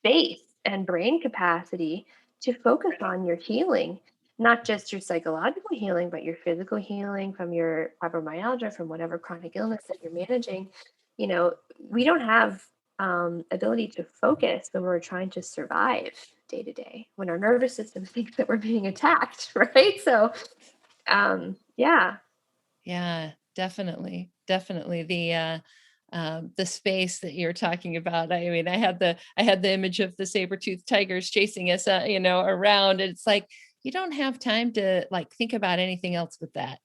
space and brain capacity to focus on your healing, not just your psychological healing, but your physical healing from your fibromyalgia, from whatever chronic illness that you're managing. We don't have ability to focus when we're trying to survive day to day, when our nervous system thinks that we're being attacked, right? So, yeah. Yeah, definitely. Definitely. The space that you're talking about. I mean, I had the image of the saber-toothed tigers chasing us, around. And it's like, you don't have time to like think about anything else with that.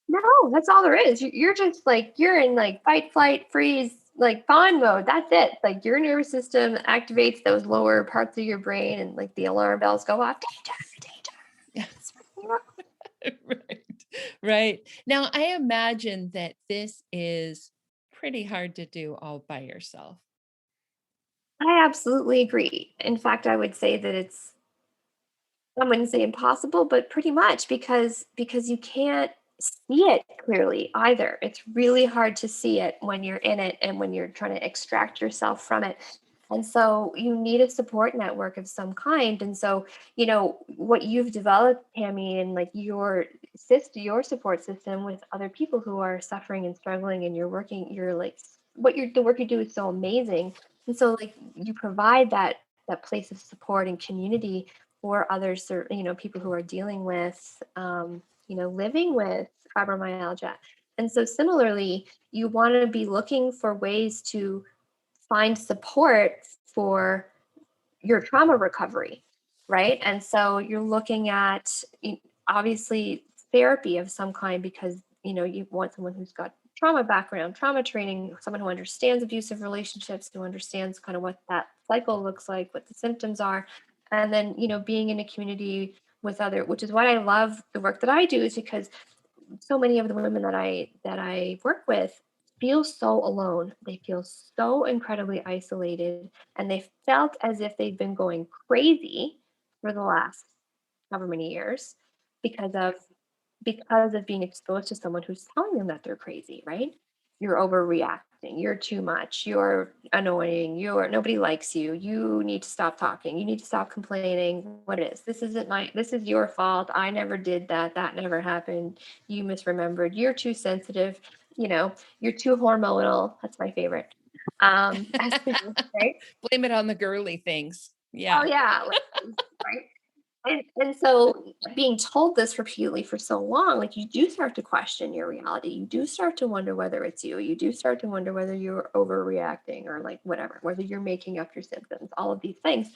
No, that's all there is. You're just like, you're in like fight, flight, freeze, like fawn mode. That's it. Like, your nervous system activates those lower parts of your brain, and like the alarm bells go off. Danger, Yeah. danger. Right. Right. Now, I imagine that this is pretty hard to do all by yourself. I absolutely agree. In fact, I would say that I wouldn't say impossible, but pretty much, because you can't see it clearly either. It's really hard to see it when you're in it and when you're trying to extract yourself from it. And so you need a support network of some kind. And so, what you've developed, Tammy, and like your support system with other people who are suffering and struggling, and you're like, the work you do is so amazing. And so, like, you provide that place of support and community for others, or people who are dealing with living with fibromyalgia. And so similarly, you want to be looking for ways to find support for your trauma recovery, right? And so you're looking at, obviously, therapy of some kind, because you want someone who's got trauma background, trauma training, someone who understands abusive relationships, who understands kind of what that cycle looks like, what the symptoms are. And then, being in a community with other, which is why I love the work that I do, is because so many of the women that I work with feel so alone. They feel so incredibly isolated, and they felt as if they've been going crazy for the last however many years, because of being exposed to someone who's telling them that they're crazy, right? You're overreacting. You're too much. You're annoying. Nobody likes you. You need to stop talking. You need to stop complaining. What it is? This is your fault. I never did that. That never happened. You misremembered. You're too sensitive. You're too hormonal. That's my favorite. Right? Blame it on the girly things. Oh Yeah. yeah. Right. And so, being told this repeatedly for so long, like, you do start to question your reality. You do start to wonder whether it's you. You do start to wonder whether you're overreacting, or like whatever, whether you're making up your symptoms, all of these things.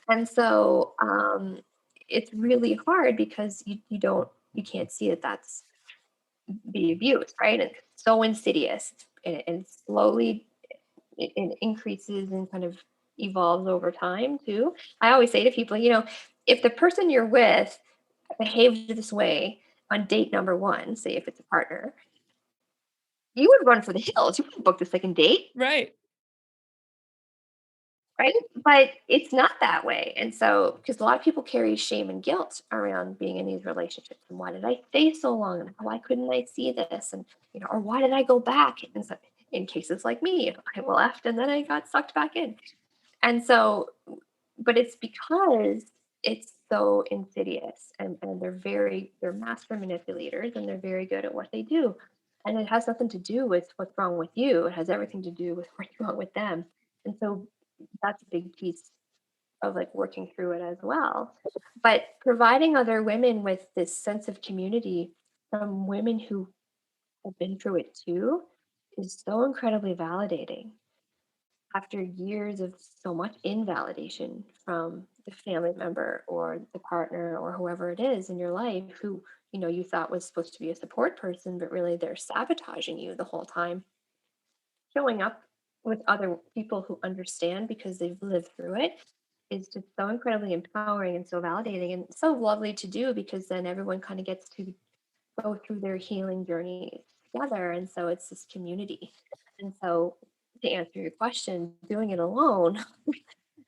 And so, it's really hard because you can't see that that's the abuse, right? And it's so insidious, and slowly it increases and kind of evolves over time too. I always say to people, if the person you're with behaved this way on date number one, say if it's a partner, you would run for the hills. You wouldn't book the second date, Right. right? But it's not that way. And so, because a lot of people carry shame and guilt around being in these relationships, and why did I stay so long? And why couldn't I see this? And or why did I go back? And so in cases like me, I left and then I got sucked back in. And so, but it's because it's so insidious, and they're master manipulators, and they're very good at what they do. And it has nothing to do with what's wrong with you. It has everything to do with what's wrong with them. And so that's a big piece of like working through it as well. But providing other women with this sense of community from women who have been through it too is so incredibly validating after years of so much invalidation from the family member or the partner or whoever it is in your life who you thought was supposed to be a support person, but really they're sabotaging you the whole time. Showing up with other people who understand because they've lived through it is just so incredibly empowering and so validating and so lovely to do, because then everyone kind of gets to go through their healing journey together. And so it's this community. And so, to answer your question, doing it alone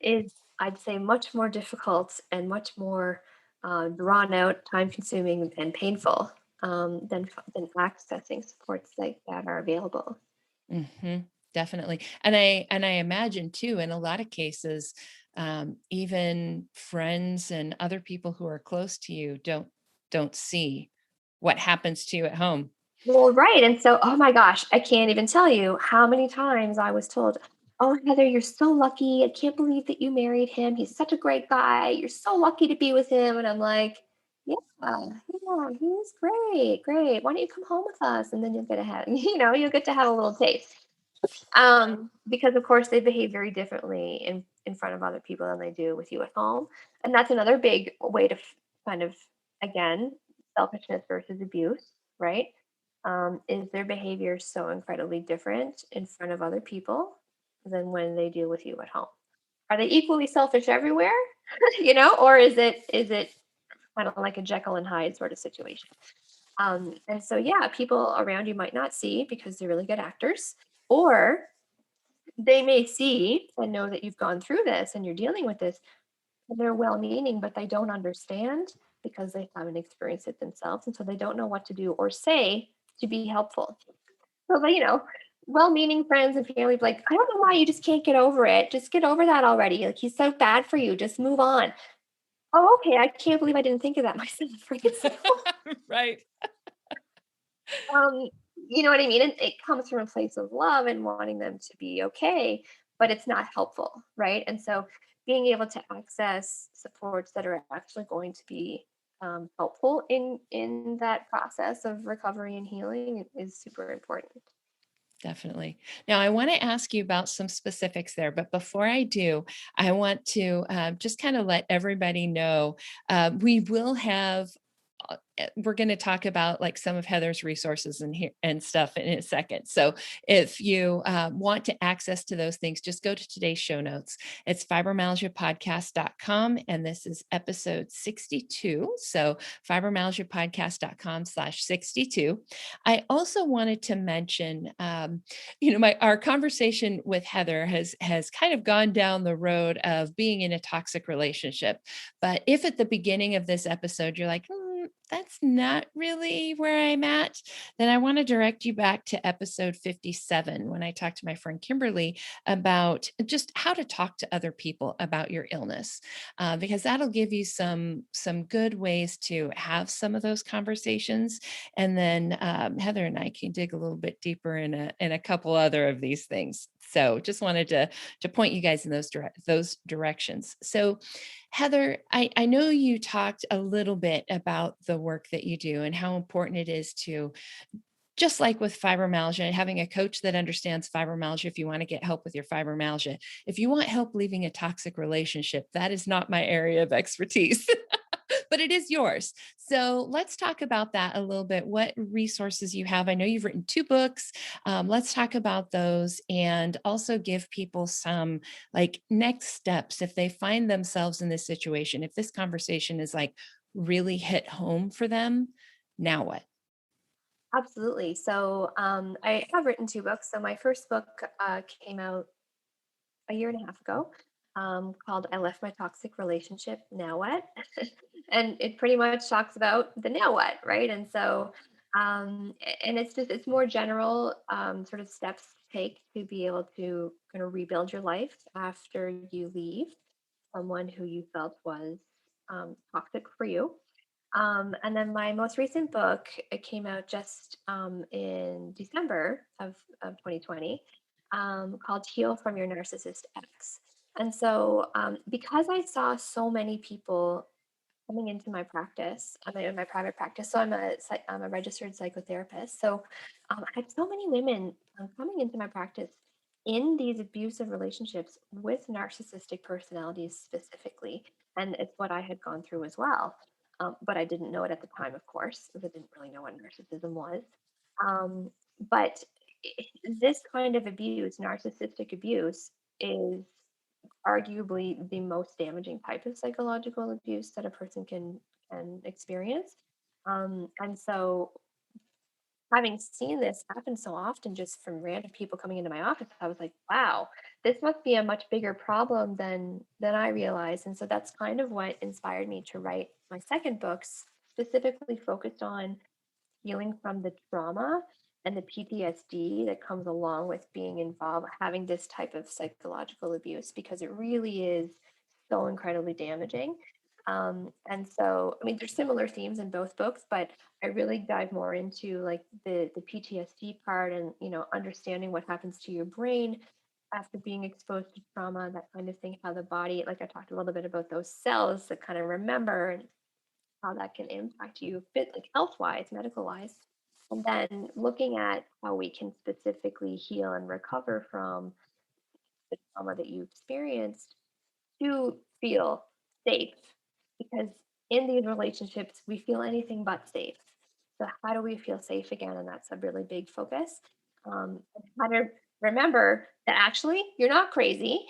is, I'd say, much more difficult and much more drawn out, time consuming, and painful than accessing supports like that are available. Hmm. Definitely. And I imagine too, in a lot of cases, even friends and other people who are close to you don't see what happens to you at home. Well, right. And so, oh my gosh, I can't even tell you how many times I was told, "Oh, Heather, you're so lucky. I can't believe that you married him. He's such a great guy. You're so lucky to be with him." And I'm like, "Yeah, yeah, he's great. Great. Why don't you come home with us? And then you'll get to have, you'll get to have a little taste." Because of course they behave very differently in front of other people than they do with you at home. And that's another big way to kind of, again, selfishness versus abuse, right? Is their behavior so incredibly different in front of other people than when they deal with you at home? Are they equally selfish everywhere? Or is it kind of like a Jekyll and Hyde sort of situation? And so, yeah, people around you might not see because they're really good actors, or they may see and know that you've gone through this and you're dealing with this, and they're well meaning, but they don't understand because they haven't experienced it themselves. And so they don't know what to do or say to be helpful. So, well meaning friends and family be like, "I don't know why you just can't get over it. Just get over that already. Like, he's so bad for you. Just move on." Oh, okay. I can't believe I didn't think of that myself. Right? So, Right. um, you know what I mean? And it comes from a place of love and wanting them to be okay, but it's not helpful, right? And so being able to access supports that are actually going to be helpful in that process of recovery and healing is super important. Definitely. Now, I want to ask you about some specifics there, but before I do, I want to just kind of let everybody know we will have. We're going to talk about like some of Heather's resources and here and stuff in a second. So if you want to access to those things, just go to today's show notes. It's fibromyalgiapodcast.com, and this is episode 62. So fibromyalgiapodcast.com/62. I also wanted to mention, our conversation with Heather has kind of gone down the road of being in a toxic relationship. But if at the beginning of this episode you're like, that's not really where I'm at, then I want to direct you back to episode 57 when I talked to my friend Kimberly about just how to talk to other people about your illness, because that'll give you some good ways to have some of those conversations. And then Heather and I can dig a little bit deeper in a couple other of these things. So just wanted to point you guys in those directions. So Heather, I know you talked a little bit about the work that you do and how important it is to, just like with fibromyalgia, having a coach that understands fibromyalgia if you want to get help with your fibromyalgia. If you want help leaving a toxic relationship, that is not my area of expertise. But it is yours. So let's talk about that a little bit. What resources you have? I know you've written 2 books. Let's talk about those and also give people some like next steps if they find themselves in this situation. If this conversation is like really hit home for them, now what? Absolutely. So I have written 2 books. So my first book came out a year and a half ago, called "I Left My Toxic Relationship. Now What?" And it pretty much talks about the now what, right? And so And it's more general sort of steps to take to be able to kind of rebuild your life after you leave someone who you felt was toxic for you. And then my most recent book, it came out just in December of 2020, called Heal from Your Narcissist Ex. And so, because I saw so many people coming into my practice, I'm in my private practice, so I'm a registered psychotherapist. So I had so many women coming into my practice in these abusive relationships with narcissistic personalities specifically, and it's what I had gone through as well. But I didn't know it at the time, of course, because I didn't really know what narcissism was. Um, but this kind of abuse, narcissistic abuse, is arguably the most damaging type of psychological abuse that a person can experience. And so, having seen this happen so often just from random people coming into my office, I was like, wow, this must be a much bigger problem than I realized. And so that's kind of what inspired me to write my second book, specifically focused on healing from the trauma and the PTSD that comes along with being involved, having this type of psychological abuse, because it really is so incredibly damaging. And so, I mean, there's similar themes in both books, but I really dive more into like the PTSD part and, understanding what happens to your brain after being exposed to trauma, that kind of thing, how the body, like I talked a little bit about those cells that kind of remember and how that can impact you like health wise, medical wise. And then looking at how we can specifically heal and recover from the trauma that you experienced to feel safe. Because in these relationships, we feel anything but safe. So, how do we feel safe again? And that's a really big focus. And how to remember that actually you're not crazy.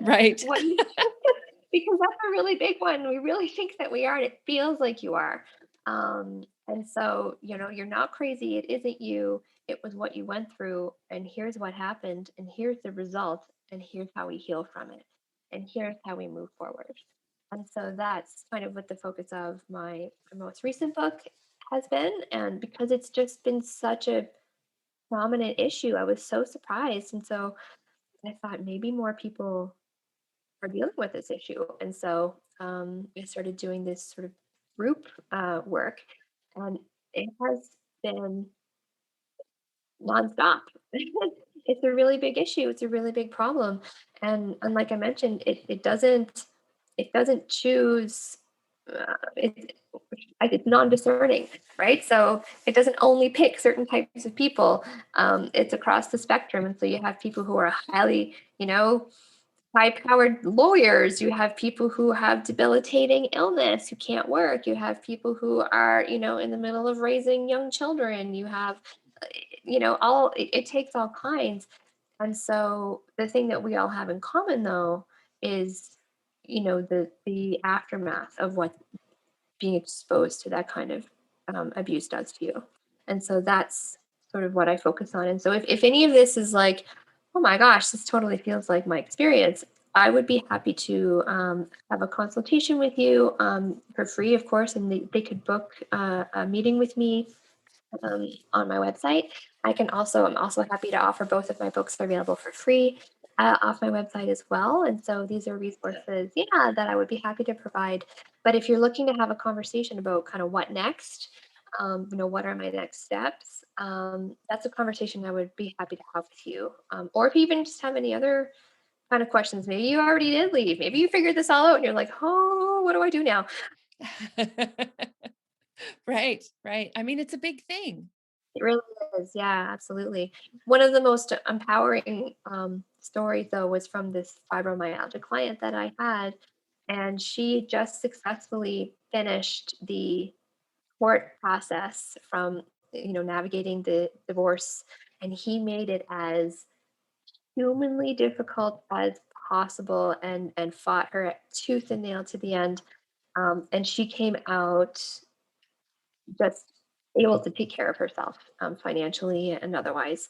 Right. What you because that's a really big one. We really think that we are, and it feels like you are. And so, you're not crazy. It isn't you. It was what you went through, and here's what happened, and here's the result, and here's how we heal from it, and here's how we move forward. And so that's kind of what the focus of my most recent book has been. And because it's just been such a prominent issue, I was so surprised. And so I thought maybe more people are dealing with this issue. And so I started doing this sort of group work, and it has been nonstop. It's a really big issue. It's a really big problem, and like I mentioned, it doesn't choose. It's non-discerning, right? So it doesn't only pick certain types of people. It's across the spectrum, and so you have people who are highly, high-powered lawyers. You have people who have debilitating illness who can't work. You have people who are, in the middle of raising young children. You have, all it takes all kinds. And so the thing that we all have in common, though, is, the aftermath of what being exposed to that kind of abuse does to you. And so that's sort of what I focus on. And so if any of this is like, oh my gosh, this totally feels like my experience, I would be happy to have a consultation with you for free, of course, and they could book a meeting with me on my website. I'm also happy to offer both of my books are available for free off my website as well. And so these are resources, yeah, that I would be happy to provide. But if you're looking to have a conversation about kind of what next, what are my next steps? That's a conversation I would be happy to have with you. Or if you even just have any other kind of questions, maybe you already did leave, maybe you figured this all out and you're like, oh, what do I do now? Right, right. I mean, it's a big thing. It really is. Yeah, absolutely. One of the most empowering stories, though, was from this fibromyalgia client that I had. And she just successfully finished the court process from, navigating the divorce. And he made it as humanly difficult as possible and fought her tooth and nail to the end. And she came out just able to take care of herself financially and otherwise,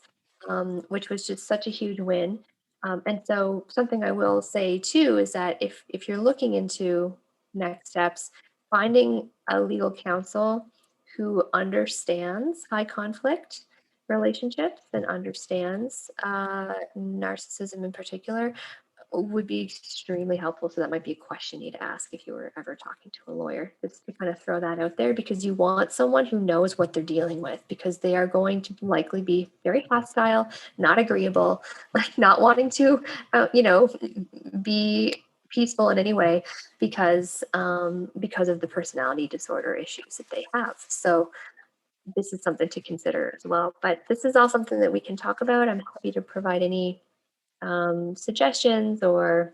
which was just such a huge win. And so, something I will say too is that if you're looking into next steps, finding a legal counsel who understands high conflict relationships and understands narcissism in particular would be extremely helpful. So that might be a question you'd ask if you were ever talking to a lawyer, just to kind of throw that out there, because you want someone who knows what they're dealing with, because they are going to likely be very hostile, not agreeable, like not wanting to, be peaceful in any way because of the personality disorder issues that they have. So this is something to consider as well. But this is all something that we can talk about. I'm happy to provide any suggestions or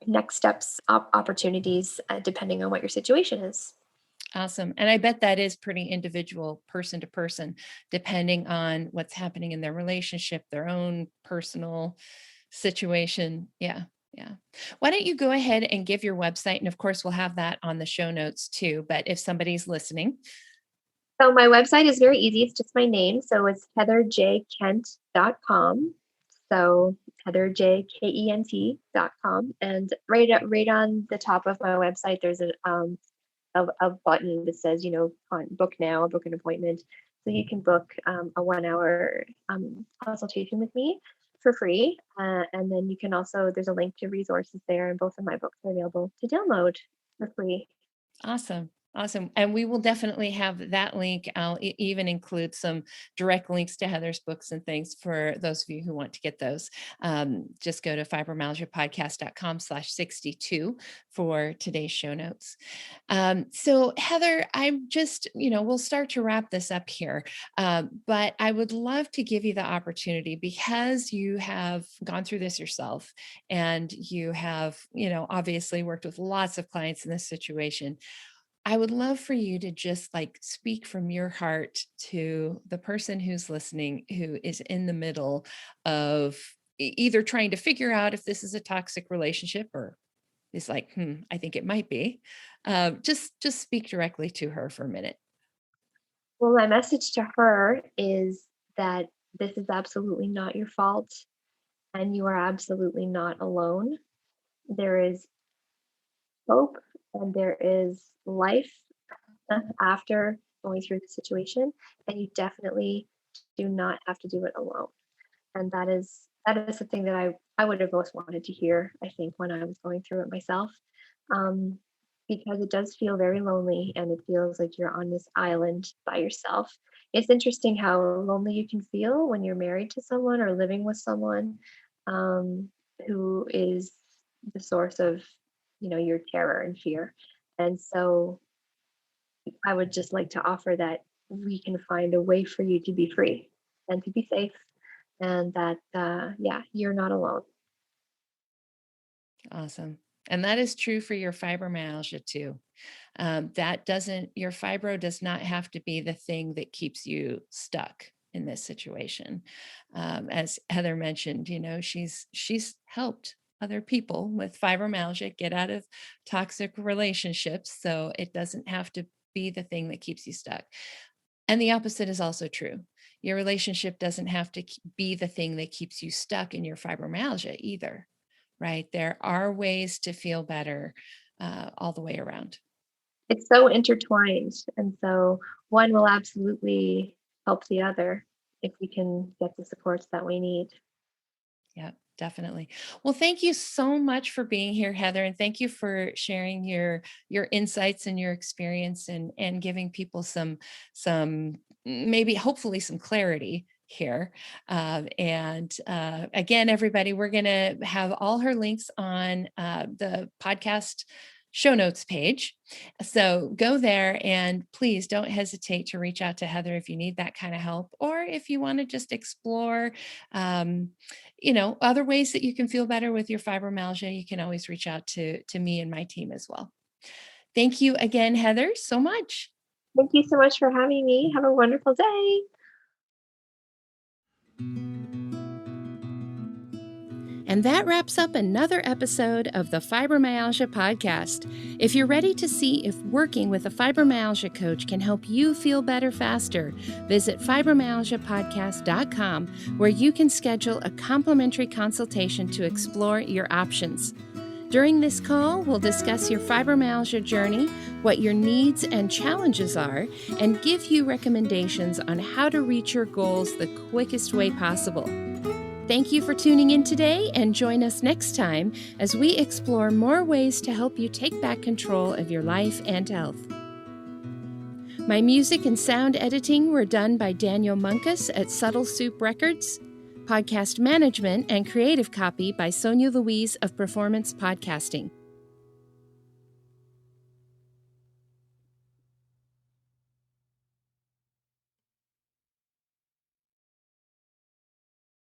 next steps, opportunities, depending on what your situation is. Awesome. And I bet that is pretty individual, person to person, depending on what's happening in their relationship, their own personal situation. Yeah. Yeah. Why don't you go ahead and give your website? And of course, we'll have that on the show notes too. But if somebody's listening. So my website is very easy. It's just my name. So it's heatherjkent.com. So heatherjkent.com. And right on the top of my website, there's a button that says, book now, book an appointment. So you can book a 1-hour consultation with me for free. And then you can also, there's a link to resources there, and both of my books are available to download for free. Awesome. Awesome. And we will definitely have that link. I'll even include some direct links to Heather's books and things for those of you who want to get those. Just go to fibromyalgiapodcast.com/62 for today's show notes. So Heather, I'm just, we'll start to wrap this up here. But I would love to give you the opportunity, because you have gone through this yourself and you have, obviously worked with lots of clients in this situation. I would love for you to just speak from your heart to the person who's listening, who is in the middle of either trying to figure out if this is a toxic relationship or is I think it might be. Just speak directly to her for a minute. Well, my message to her is that this is absolutely not your fault, and you are absolutely not alone. There is hope and there is life after going through the situation, and you definitely do not have to do it alone. And that is the thing that I would have most wanted to hear, I think, when I was going through it myself. Because it does feel very lonely, and it feels like you're on this island by yourself. It's interesting how lonely you can feel when you're married to someone or living with someone who is the source of, your terror and fear. And so I would just like to offer that we can find a way for you to be free and to be safe, and that, you're not alone. Awesome. And that is true for your fibromyalgia too. Your fibro does not have to be the thing that keeps you stuck in this situation. As Heather mentioned, she's helped other people with fibromyalgia get out of toxic relationships. So it doesn't have to be the thing that keeps you stuck. And the opposite is also true. Your relationship doesn't have to be the thing that keeps you stuck in your fibromyalgia either, right? There are ways to feel better all the way around. It's so intertwined. And so one will absolutely help the other if we can get the supports that we need. Yeah, definitely. Well, thank you so much for being here, Heather, and thank you for sharing your insights and your experience, and giving people some maybe hopefully some clarity here. Again, everybody, we're going to have all her links on the podcast show notes page. So go there, and please don't hesitate to reach out to Heather if you need that kind of help, or if you want to just explore, other ways that you can feel better with your fibromyalgia. You can always reach out to me and my team as well. Thank you again, Heather, so much. Thank you so much for having me. Have a wonderful day. And that wraps up another episode of the Fibromyalgia Podcast. If you're ready to see if working with a fibromyalgia coach can help you feel better faster, visit fibromyalgiapodcast.com, where you can schedule a complimentary consultation to explore your options. During this call, we'll discuss your fibromyalgia journey, what your needs and challenges are, and give you recommendations on how to reach your goals the quickest way possible. Thank you for tuning in today, and join us next time as we explore more ways to help you take back control of your life and health. My music and sound editing were done by Daniel Munkus at Subtle Soup Records. Podcast management and creative copy by Sonia Louise of Performance Podcasting.